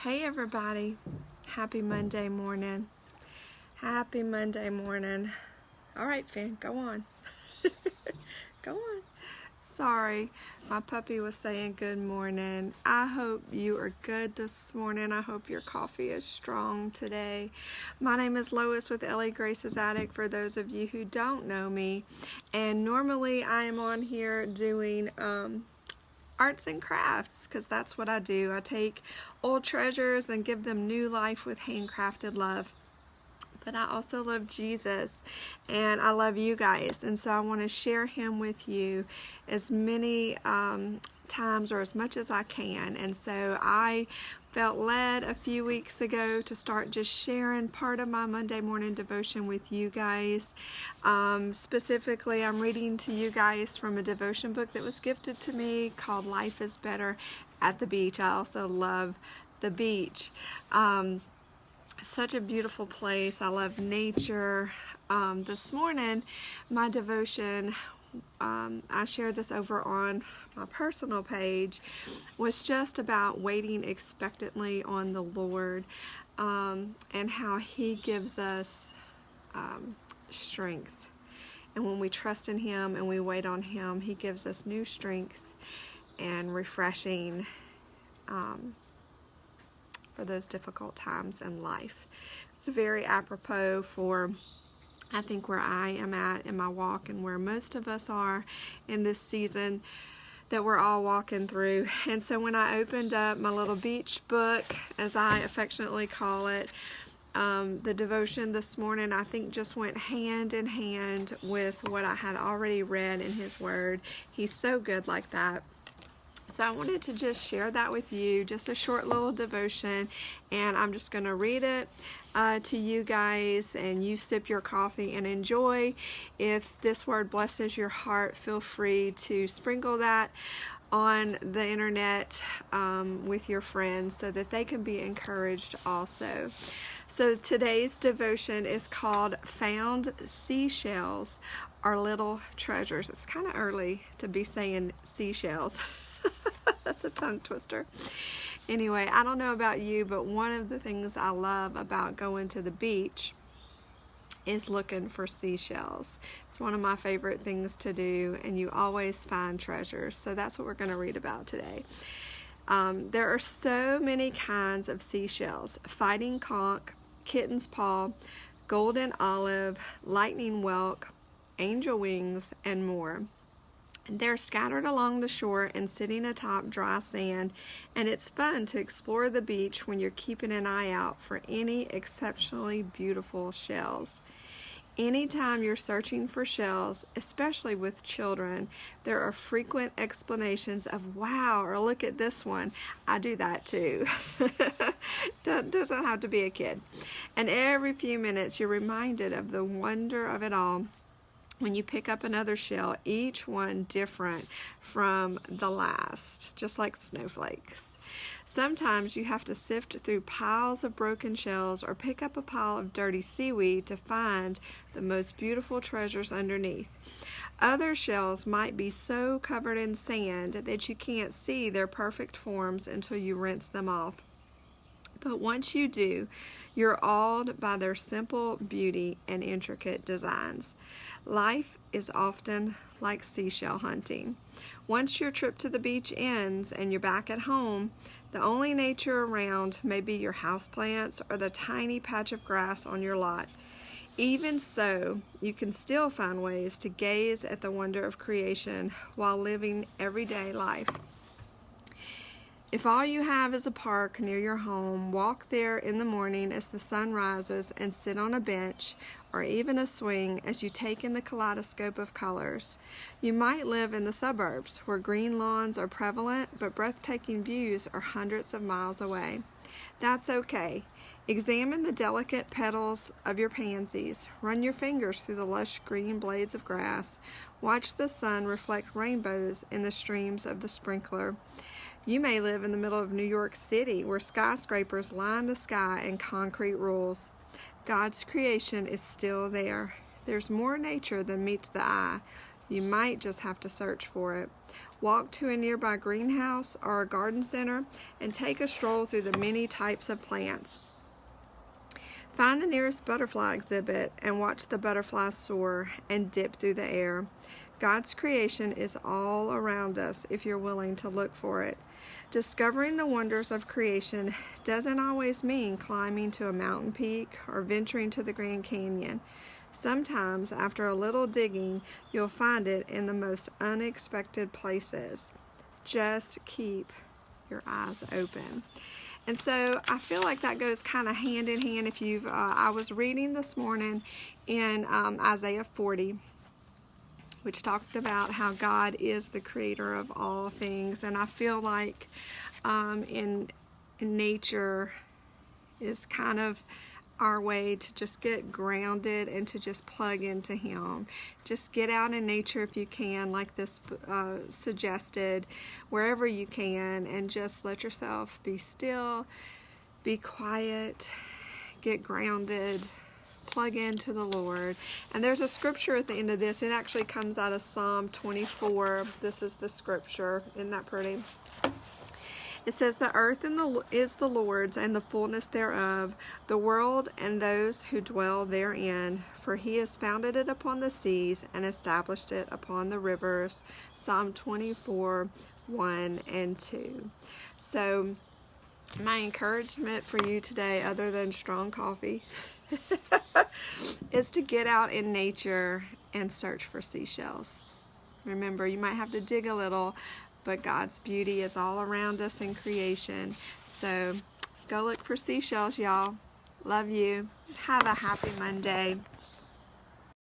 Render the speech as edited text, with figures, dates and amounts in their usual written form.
Hey everybody, happy Monday morning. Happy Monday morning. All right, Finn, go on. Go on. Sorry, my puppy was saying good morning. I hope you are good this morning. I hope your coffee is strong today. My name is Lois with Ellie Grace's Attic, for those of you who don't know me. And normally I am on here doing arts and crafts, because that's what I do. I take old treasures and give them new life with handcrafted love. But I also love Jesus, and I love you guys, and so I want to share him with you as many times or as much as I can. And so I felt led a few weeks ago to start just sharing part of my Monday morning devotion with you guys. Specifically, I'm reading to you guys from a devotion book that was gifted to me called Life is Better at the Beach. I also love the beach. Such a beautiful place. I love nature. This morning, my devotion, I shared this over on my personal page, was just about waiting expectantly on the Lord, and how he gives us strength. And when we trust in him and we wait on him, he gives us new strength and refreshing for those difficult times in life. It's very apropos for, I think, where I am at in my walk and where most of us are in this season that we're all walking through. And so when I opened up my little beach book, as I affectionately call it, the devotion this morning, I think, just went hand in hand with what I had already read in his word. He's so good like that. So I wanted to just share that with you, just a short little devotion, and I'm just going to read it to you guys, and you sip your coffee and enjoy. If this word blesses your heart, feel free to sprinkle that on the internet with your friends so that they can be encouraged also. So today's devotion is called Found Seashells Are Little Treasures. It's kind of early to be saying seashells. That's a tongue twister. Anyway, I don't know about you, but one of the things I love about going to the beach is looking for seashells. It's one of my favorite things to do, and you always find treasures. So that's what we're going to read about today. There are so many kinds of seashells: fighting conch, kitten's paw, golden olive, lightning whelk, angel wings, and more. They're scattered along the shore and sitting atop dry sand, and it's fun to explore the beach when you're keeping an eye out for any exceptionally beautiful shells. Anytime you're searching for shells, especially with children, there are frequent explanations of "wow" or "look at this one." I do that too. Doesn't have to be a kid. And every few minutes you're reminded of the wonder of it all when you pick up another shell, each one different from the last, just like snowflakes. Sometimes you have to sift through piles of broken shells or pick up a pile of dirty seaweed to find the most beautiful treasures underneath. Other shells might be so covered in sand that you can't see their perfect forms until you rinse them off. But once you do, you're awed by their simple beauty and intricate designs. Life is often like seashell hunting. Once your trip to the beach ends and you're back at home, the only nature around may be your houseplants or the tiny patch of grass on your lot. Even so, you can still find ways to gaze at the wonder of creation while living everyday life. If all you have is a park near your home, walk there in the morning as the sun rises and sit on a bench or even a swing as you take in the kaleidoscope of colors. You might live in the suburbs where green lawns are prevalent, but breathtaking views are hundreds of miles away. That's okay. Examine the delicate petals of your pansies. Run your fingers through the lush green blades of grass. Watch the sun reflect rainbows in the streams of the sprinkler. You may live in the middle of New York City, where skyscrapers line the sky and concrete rules. God's creation is still there. There's more nature than meets the eye. You might just have to search for it. Walk to a nearby greenhouse or a garden center and take a stroll through the many types of plants. Find the nearest butterfly exhibit and watch the butterflies soar and dip through the air. God's creation is all around us if you're willing to look for it. Discovering the wonders of creation doesn't always mean climbing to a mountain peak or venturing to the Grand Canyon. Sometimes, after a little digging, you'll find it in the most unexpected places. Just keep your eyes open. And so I feel like that goes kind of hand in hand. If you've, I was reading this morning in Isaiah 40, which talked about how God is the creator of all things. And I feel like in nature is kind of our way to just get grounded and to just plug into Him. Just get out in nature if you can, like this suggested, wherever you can, and just let yourself be still, be quiet, get grounded, plug into the Lord. And there's a scripture at the end of this. It actually comes out of Psalm 24. This is the scripture. Isn't that pretty? It says, "The earth is the Lord's, and the fullness thereof, the world and those who dwell therein. For He has founded it upon the seas and established it upon the rivers." Psalm 24, 1 and 2. So my encouragement for you today, other than strong coffee, is to get out in nature and search for seashells. Remember, you might have to dig a little, but God's beauty is all around us in creation. So go look for seashells, y'all. Love you. Have a happy Monday.